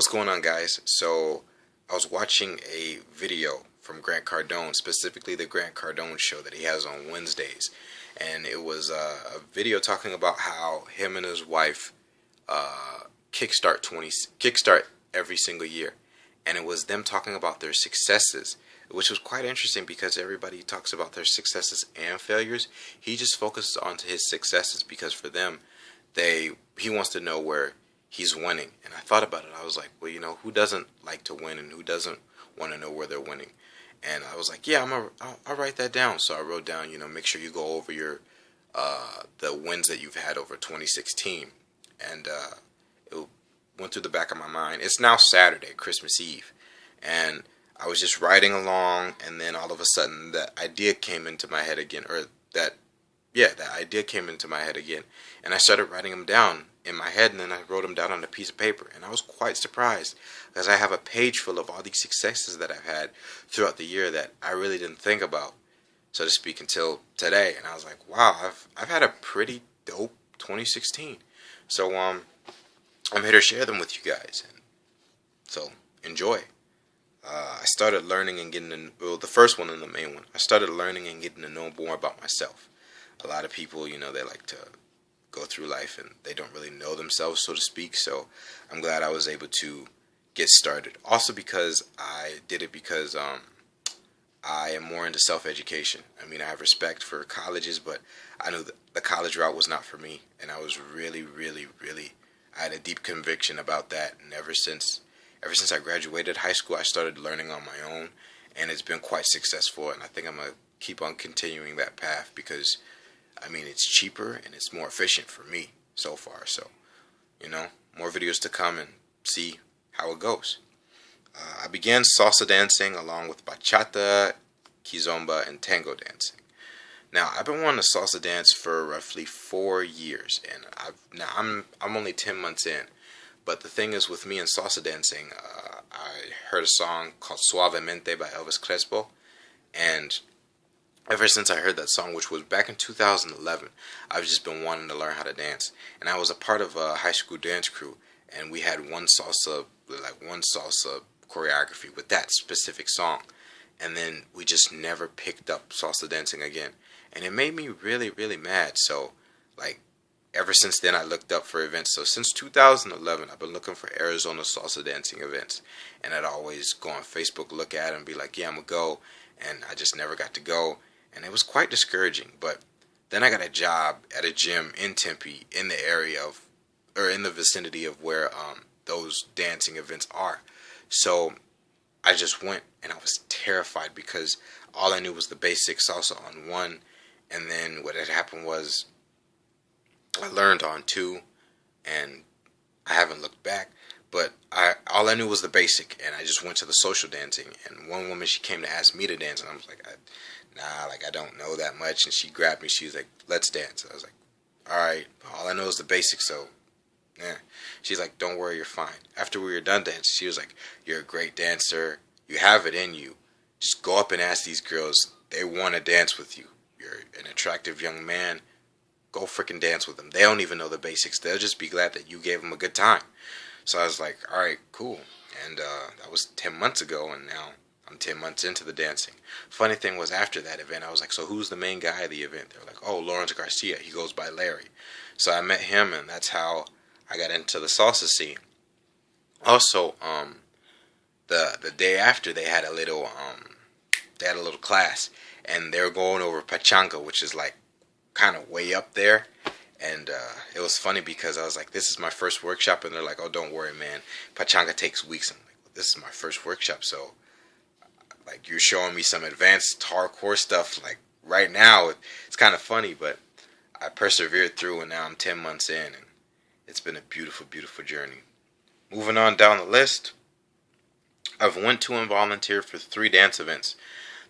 What's going on, guys? So, I was watching a video from Grant Cardone, specifically the Grant Cardone show that he has on Wednesdays. And it was a video talking about how him and his wife kickstart every single year. And it was them talking about their successes, which was quite interesting because everybody talks about their successes and failures. He just focuses on his successes because for them, he wants to know where he's winning. And I thought about it. I was like, well, who doesn't like to win and who doesn't want to know where they're winning? And I was like, yeah, I'll write that down. So I wrote down, make sure you go over your the wins that you've had over 2016, and it went through the back of my mind. It's now Saturday, Christmas Eve, and I was just riding along, and then all of a sudden that idea came into my head again, that idea came into my head again, and I started writing them down in my head, and then I wrote them down on a piece of paper, and I was quite surprised because I have a page full of all these successes that I've had throughout the year that I really didn't think about, so to speak, until today, and I was like, wow, I've had a pretty dope 2016, so I'm here to share them with you guys, and so enjoy. I started learning and getting to, well, the first one and the main one, I started learning and getting to know more about myself. A lot of people, they like to go through life and they don't really know themselves, so to speak. So I'm glad I was able to get started. Also because I did it because I am more into self-education. I mean, I have respect for colleges, but I knew that the college route was not for me. And I was really, really, really, I had a deep conviction about that. And ever since I graduated high school, I started learning on my own. And it's been quite successful. And I think I'm going to keep on continuing that path because it's cheaper and it's more efficient for me so far. So, more videos to come and see how it goes. I began salsa dancing along with bachata, kizomba, and tango dancing. Now, I've been wanting to salsa dance for roughly 4 years, and I'm only 10 months in. But the thing is, with me in salsa dancing, I heard a song called Suavemente by Elvis Crespo, and ever since I heard that song, which was back in 2011, I've just been wanting to learn how to dance. And I was a part of a high school dance crew, and we had one salsa choreography with that specific song. And then we just never picked up salsa dancing again. And it made me really, really mad. So, ever since then, I looked up for events. So since 2011, I've been looking for Arizona salsa dancing events. And I'd always go on Facebook, look at it, and be like, yeah, I'm going to go. And I just never got to go. And it was quite discouraging. But then I got a job at a gym in Tempe, in the area of, or in the vicinity of where those dancing events are. So I just went, and I was terrified because all I knew was the basic salsa on one. And then what had happened was I learned on two, and I haven't looked back. But all I knew was the basic, and I just went to the social dancing. And one woman, she came to ask me to dance, and I was like, I don't know that much. And she grabbed me, she was like, let's dance. I was like, alright, all I know is the basic, so, yeah. She's like, don't worry, you're fine. After we were done dancing, she was like, you're a great dancer, you have it in you. Just go up and ask these girls, they want to dance with you. You're an attractive young man, go freaking dance with them. They don't even know the basics, they'll just be glad that you gave them a good time. So I was like, alright, cool. And that was 10 months ago, and now I'm 10 months into the dancing. Funny thing was, after that event, I was like, so who's the main guy of the event? They were like, oh, Lawrence Garcia. He goes by Larry. So I met him, and that's how I got into the salsa scene. Also, the day after, they had a little class, and they were going over pachanga, which is like kind of way up there. And it was funny because I was like, this is my first workshop. And they're like, oh, don't worry, man. Pachanga takes weeks. I'm like, well, this is my first workshop. So, you're showing me some advanced hardcore stuff. Right now, it's kind of funny. But I persevered through, and now I'm 10 months in. And it's been a beautiful, beautiful journey. Moving on down the list, I've went to and volunteered for 3 dance events.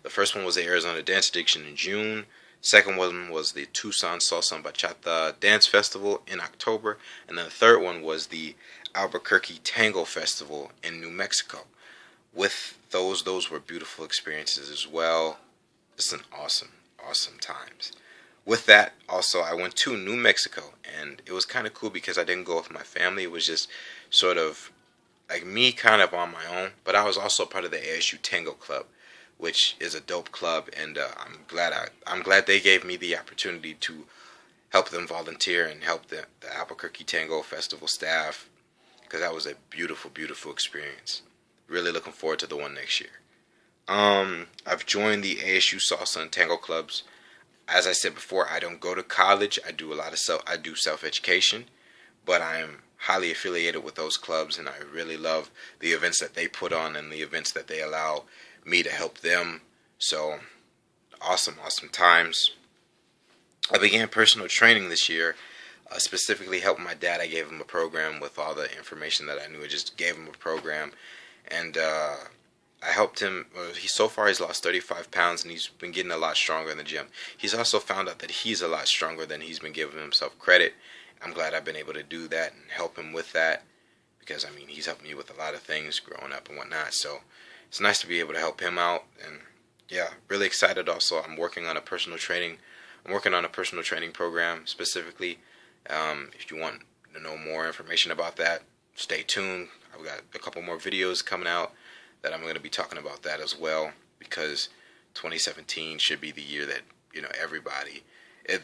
The first one was the Arizona Dance Addiction in June. Second one was the Tucson Salsa and Bachata Dance Festival in October. And then the third one was the Albuquerque Tango Festival in New Mexico. With those were beautiful experiences as well. It's an awesome, awesome times. With that, also, I went to New Mexico. And it was kind of cool because I didn't go with my family. It was just sort of like me kind of on my own, but I was also part of the ASU Tango Club, which is a dope club, and I'm glad they gave me the opportunity to help them volunteer and help the Albuquerque Tango Festival staff, because that was a beautiful, beautiful experience. Really looking forward to the one next year. I've joined the ASU Salsa and Tango clubs. As I said before, I don't go to college. I do self education, but I am highly affiliated with those clubs, and I really love the events that they put on and the events that they allow me to help them. So awesome, awesome times. I began personal training this year, specifically helping my dad. I gave him a program with all the information that I knew. I just gave him a program, and I helped him. So far he's lost 35 pounds, and he's been getting a lot stronger in the gym. He's also found out that he's a lot stronger than he's been giving himself credit. I'm glad I've been able to do that and help him with that, because I mean he's helped me with a lot of things growing up and whatnot. So it's nice to be able to help him out, and yeah, really excited. Also, I'm working on a personal training. I'm working on a personal training program specifically. If you want to know more information about that, stay tuned. I've got a couple more videos coming out that I'm going to be talking about that as well, because 2017 should be the year that everybody.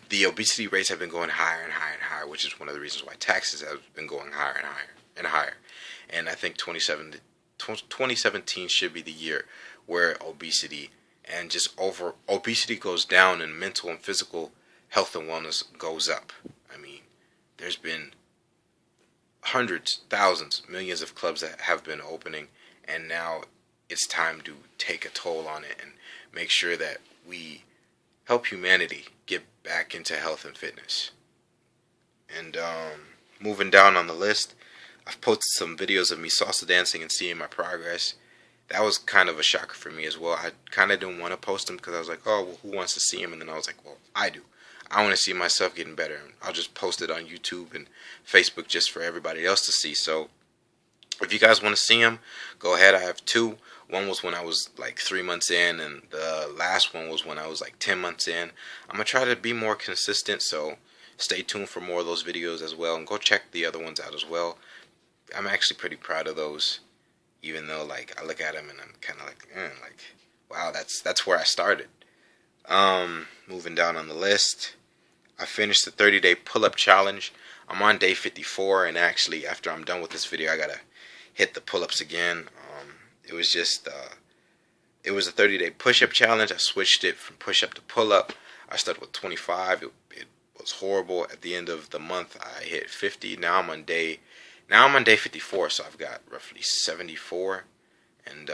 The obesity rates have been going higher and higher and higher, which is one of the reasons why taxes have been going higher and higher and higher. And I think 2017 should be the year where obesity and just obesity goes down and mental and physical health and wellness goes up. I mean, there's been hundreds, thousands, millions of clubs that have been opening, and now it's time to take a toll on it and make sure that we help humanity get back into health and fitness. And moving down on the list, I've posted some videos of me salsa dancing and seeing my progress. That was kind of a shocker for me as well. I kind of didn't want to post them because I was like, oh, well, who wants to see them? And then I was like, well, I do. I want to see myself getting better. I'll just post it on YouTube and Facebook just for everybody else to see. So if you guys want to see them, go ahead. I have two. One was when I was like 3 months in, and the last one was when I was like 10 months in. I'm going to try to be more consistent, so stay tuned for more of those videos as well. And go check the other ones out as well. I'm actually pretty proud of those, even though like I look at them and I'm kind of like, wow, that's where I started. Moving down on the list, I finished the 30-day pull-up challenge. I'm on day 54, and actually after I'm done with this video, I gotta hit the pull-ups again. It was it was a 30-day push-up challenge. I switched it from push-up to pull-up. I started with 25. It was horrible. At the end of the month, I hit 50. Now I'm on day 54, so I've got roughly 74. And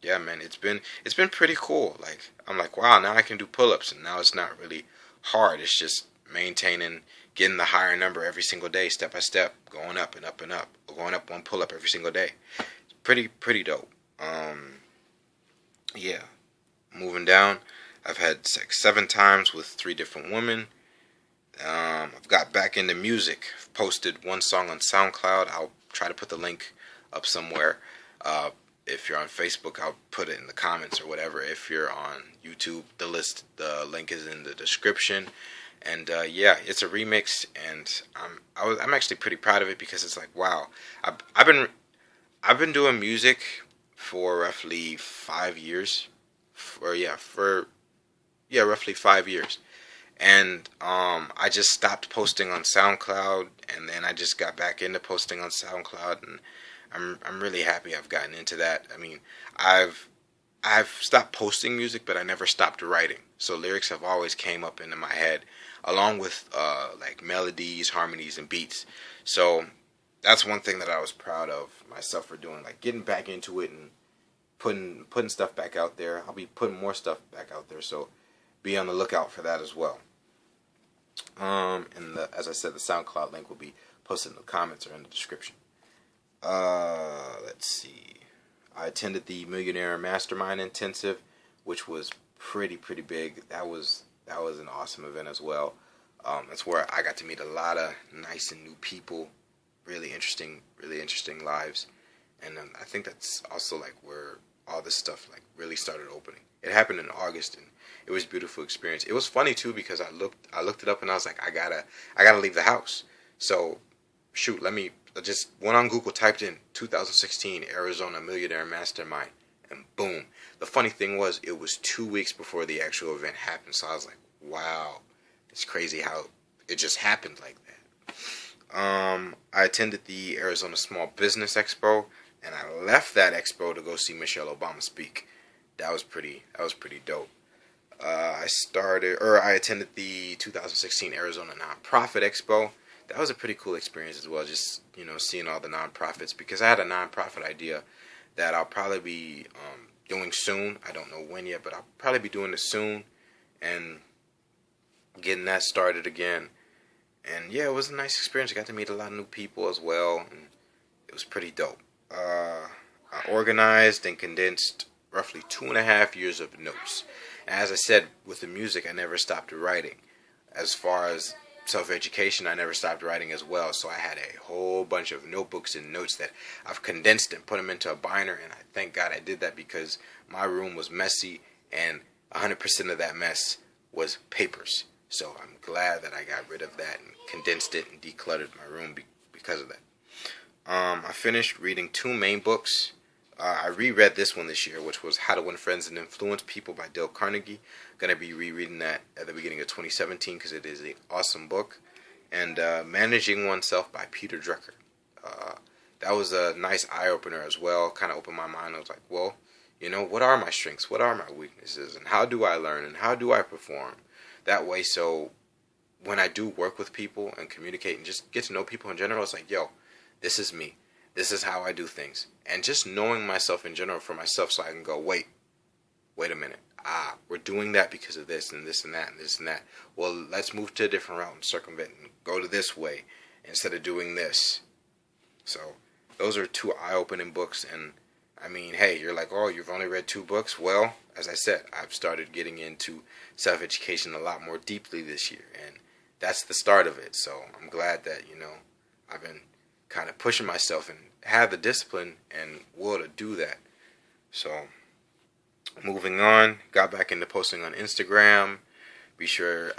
yeah, man, it's been pretty cool. Like, I'm like, wow, now I can do pull-ups, and now it's not really hard. It's just maintaining, getting the higher number every single day, step by step, going up and up and up, going up one pull-up every single day. It's pretty dope. Yeah, moving down, I've had sex 7 times with 3 different women. I've got back into music. I've posted 1 song on SoundCloud. I'll try to put the link up somewhere. If you're on Facebook, I'll put it in the comments or whatever. If you're on YouTube, the link is in the description. And yeah, it's a remix, and I'm actually pretty proud of it, because it's like, wow, I've been doing music for roughly 5 years. Roughly 5 years. And I just stopped posting on SoundCloud, and then I just got back into posting on SoundCloud, and I'm really happy I've gotten into that. I mean, I've stopped posting music, but I never stopped writing. So lyrics have always came up into my head, along with like melodies, harmonies, and beats. So that's one thing that I was proud of myself for doing, like getting back into it and putting stuff back out there. I'll be putting more stuff back out there, so be on the lookout for that as well. And as I said, the SoundCloud link will be posted in the comments or in the description. Let's see. I attended the Millionaire Mastermind Intensive, which was pretty big. That was an awesome event as well. That's where I got to meet a lot of nice and new people, really interesting lives. And I think that's also like where all this stuff like really started opening. It happened in August, and it was a beautiful experience. It was funny too, because I looked it up, and I was like, I gotta leave the house. So shoot, let me I just went on Google, typed in 2016 Arizona Millionaire Mastermind, and boom. The funny thing was, it was 2 weeks before the actual event happened, so I was like, wow, it's crazy how it just happened like that. I attended the Arizona Small Business Expo, and I left that expo to go see Michelle Obama speak. That was pretty dope. I attended the 2016 Arizona Nonprofit Expo. That was a pretty cool experience as well, just, seeing all the nonprofits, because I had a nonprofit idea that I'll probably be doing soon. I don't know when yet, but I'll probably be doing it soon and getting that started again. And yeah, it was a nice experience. I got to meet a lot of new people as well, and it was pretty dope. I organized and condensed roughly 2.5 years of notes. As I said, with the music, I never stopped writing. As far as self-education, I never stopped writing as well. So I had a whole bunch of notebooks and notes that I've condensed and put them into a binder. And I thank God I did that, because my room was messy, and 100% of that mess was papers. So I'm glad that I got rid of that and condensed it and decluttered my room because of that. I finished reading 2 main books. I reread this one this year, which was How to Win Friends and Influence People by Dale Carnegie. Going to be rereading that at the beginning of 2017 because it is an awesome book. And Managing Oneself by Peter Drucker. That was a nice eye-opener as well. Kind of opened my mind. I was like, well, what are my strengths? What are my weaknesses? And how do I learn? And how do I perform? That way, so when I do work with people and communicate and just get to know people in general, it's like, yo, this is me. This is how I do things. And just knowing myself in general for myself, so I can go, wait a minute. We're doing that because of this and this and that and this and that. Well, let's move to a different route and circumvent and go to this way instead of doing this. So those are 2 eye-opening books. And I mean, hey, you're like, oh, you've only read 2 books? Well, as I said, I've started getting into self-education a lot more deeply this year. And that's the start of it. So I'm glad that, I've been kind of pushing myself and have the discipline and will to do that. So moving on, got back into posting on Instagram. Be sure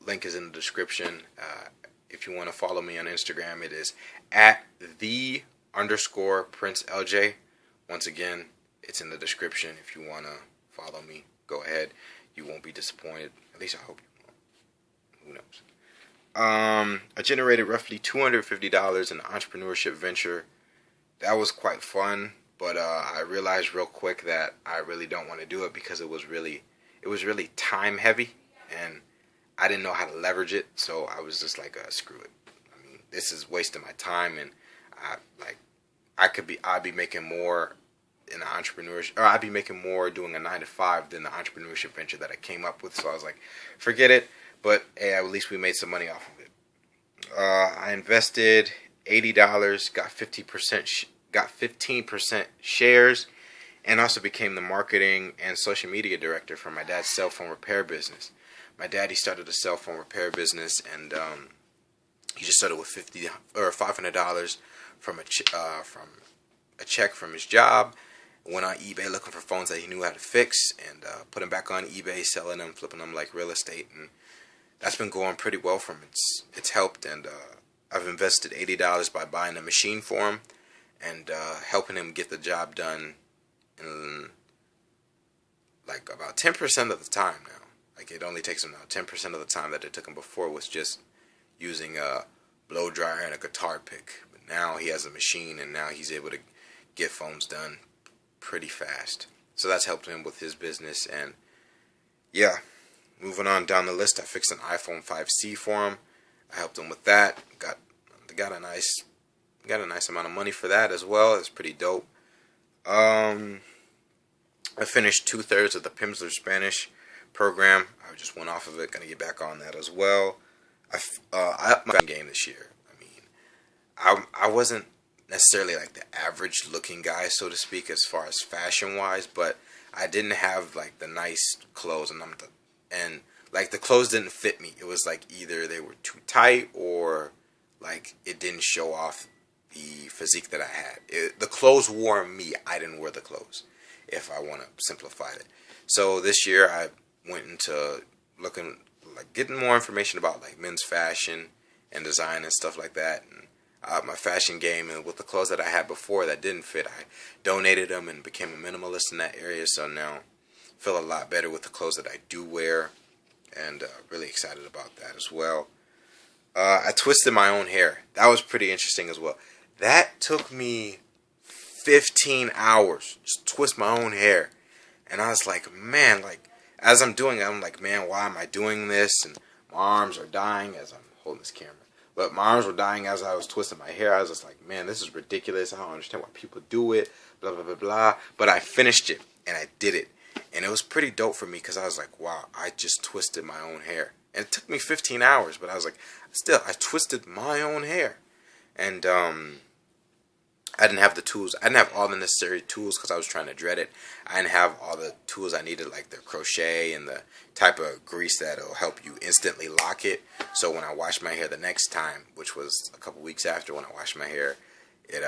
link is in the description. If you want to follow me on Instagram, it is at @the_Prince LJ. Once again, it's in the description. If you want to follow me, go ahead. You won't be disappointed. At least I hope you won't. Who knows? I generated roughly $250 in an entrepreneurship venture. That was quite fun, but I realized real quick that I really don't want to do it because it was really time heavy, and I didn't know how to leverage it. So I was just like, screw it. I mean, this is wasting my time, and I'd be making more in the entrepreneurship, or I'd be making more doing a 9 to 5 than the entrepreneurship venture that I came up with. So I was like, forget it. But hey, at least we made some money off of it. I invested $80, got 15% shares, and also became the marketing and social media director for my dad's cell phone repair business. My daddy started a cell phone repair business, and he just started with $500 from a check from his job. Went on eBay looking for phones that he knew how to fix, and put them back on eBay, selling them, flipping them like real estate, and that's been going pretty well for him. It's helped, and I've invested $80 by buying a machine for him and helping him get the job done in like about 10% of the time now. Like, it only takes him now 10% of the time that it took him before was just using a blow dryer and a guitar pick. But now he has a machine, and now he's able to get phones done pretty fast. So that's helped him with his business. And yeah, moving on down the list, I fixed an iPhone 5C for him. I helped him with that. Got a nice amount of money for that as well. It's pretty dope. I finished 2/3 of the Pimsleur Spanish program. I just went off of it. Gonna get back on that as well. I upped my game this year. I mean, I wasn't necessarily like the average looking guy, so to speak, as far as fashion wise, but I didn't have like the nice clothes, and like the clothes didn't fit me. It was like either they were too tight or like it didn't show off the physique that I had. The clothes wore me. I didn't wear the clothes, if I want to simplify it. So this year I went into getting more information about like men's fashion and design and stuff like that. And my fashion game, and with the clothes that I had before that didn't fit, I donated them and became a minimalist in that area. So now I feel a lot better with the clothes that I do wear, and really excited about that as well. I twisted my own hair. That was pretty interesting as well. That took me 15 hours just twist my own hair. And I was like, man, like, as I'm doing it, I'm like, man, why am I doing this? And my arms are dying as I'm holding this camera. But my arms were dying as I was twisting my hair. I was just like, man, this is ridiculous. I don't understand why people do it, blah, blah, blah, blah. But I finished it, and I did it. And it was pretty dope for me because I was like, wow, I just twisted my own hair. And it took me 15 hours, but I was like, still, I twisted my own hair. And I didn't have the tools. I didn't have all the necessary tools because I was trying to dread it. I didn't have all the tools I needed, like the crochet and the type of grease that'll help you instantly lock it. So when I washed my hair the next time, which was a couple weeks after when I washed my hair, it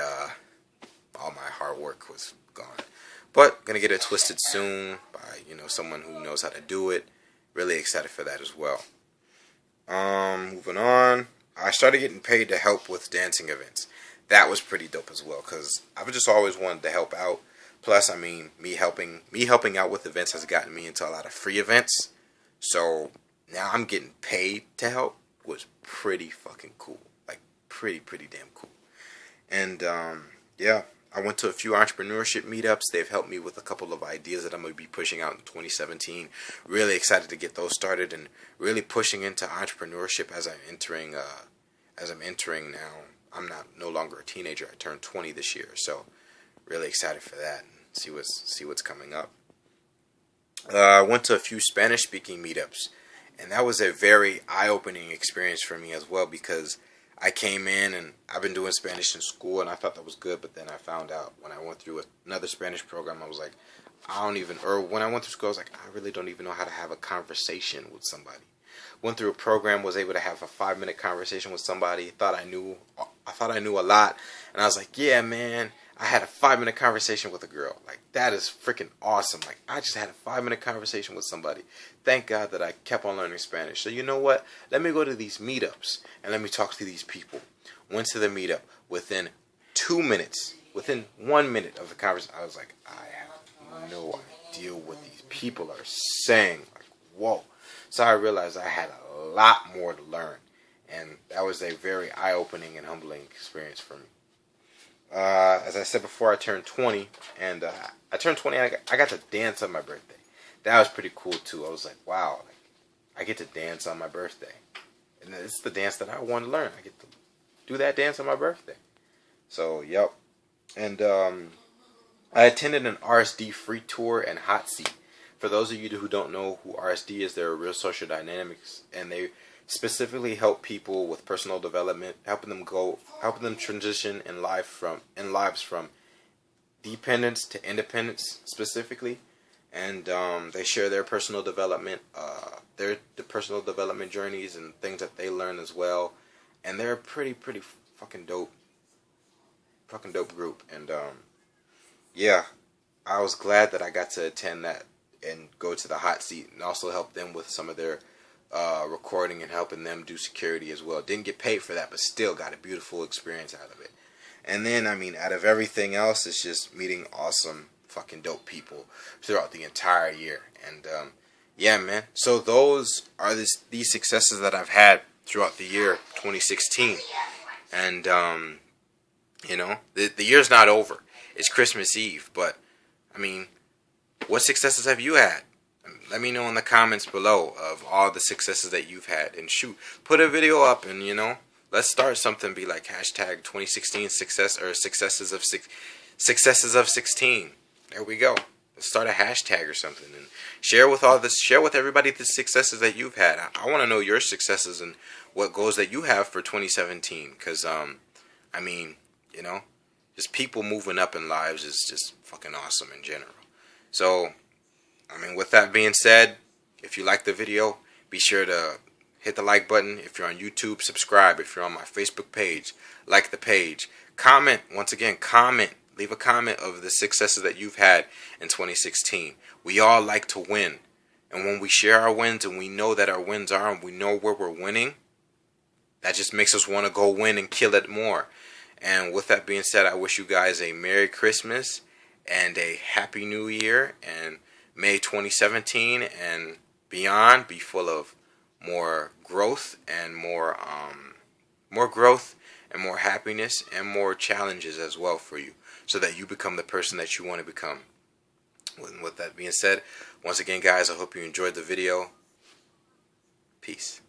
all my hard work was gone. But gonna get it twisted soon by someone who knows how to do it. Really excited for that as well. Moving on, I started getting paid to help with dancing events. That was pretty dope as well because I've just always wanted to help out. Plus, I mean, me helping out with events has gotten me into a lot of free events. So now I'm getting paid to help was pretty fucking cool. Like pretty damn cool. And yeah, I went to a few entrepreneurship meetups. They've helped me with a couple of ideas that I'm going to be pushing out in 2017. Really excited to get those started and really pushing into entrepreneurship as I'm entering now. I'm no longer a teenager. I turned 20 this year, so really excited for that and see what's coming up. I went to a few Spanish speaking meetups, and that was a very eye-opening experience for me as well because I came in and I've been doing Spanish in school and I thought that was good, but then I found out when I went through another Spanish program, I was like, when I went through school, I was like, I really don't even know how to have a conversation with somebody. Went through a program, was able to have a 5-minute conversation with somebody. Thought I knew a lot, and I was like, yeah, man, I had a 5-minute conversation with a girl. Like that is freaking awesome. Like I just had a 5-minute conversation with somebody. Thank God that I kept on learning Spanish. So you know what? Let me go to these meetups and let me talk to these people. Went to the meetup within 2 minutes, within 1 minute of the conversation. I was like, I have no idea what these people are saying. Like whoa. So I realized I had a lot more to learn. And that was a very eye-opening and humbling experience for me. As I said before, I turned 20. And I turned 20 and I got to dance on my birthday. That was pretty cool, too. I was like, wow, I get to dance on my birthday. And it's the dance that I want to learn. I get to do that dance on my birthday. So, yep. And I attended an RSD free tour and hot seat. For those of you who don't know who RSD is, they're Real Social Dynamics, and they specifically help people with personal development, helping them transition in lives from dependence to independence specifically, and they share their personal development, the personal development journeys and things that they learn as well, and they're a pretty fucking dope group, and yeah, I was glad that I got to attend that and go to the hot seat and also help them with some of their recording and helping them do security as well. Didn't get paid for that, but still got a beautiful experience out of it. And then, I mean, out of everything else, it's just meeting awesome fucking dope people throughout the entire year. And yeah, man. So those are these successes that I've had throughout the year 2016. And the year's not over. It's Christmas Eve, but I mean, what successes have you had? Let me know in the comments below of all the successes that you've had. And shoot, put a video up and, let's start something. Be like hashtag 2016 success or successes of 16. There we go. Let's start a hashtag or something and share with everybody the successes that you've had. I want to know your successes and what goals that you have for 2017. Because, I mean, just people moving up in lives is just fucking awesome in general. So, I mean, with that being said, if you like the video, be sure to hit the like button. If you're on YouTube, subscribe. If you're on my Facebook page, like the page. Comment, once again, leave a comment of the successes that you've had in 2016. We all like to win. And when we share our wins and we know that our wins are and we know where we're winning, that just makes us want to go win and kill it more. And with that being said, I wish you guys a Merry Christmas and a Happy New Year, and May 2017 and beyond be full of more growth and more growth and more happiness and more challenges as well for you, so that you become the person that you want to become. With that being said, once again, guys, I hope you enjoyed the video. Peace.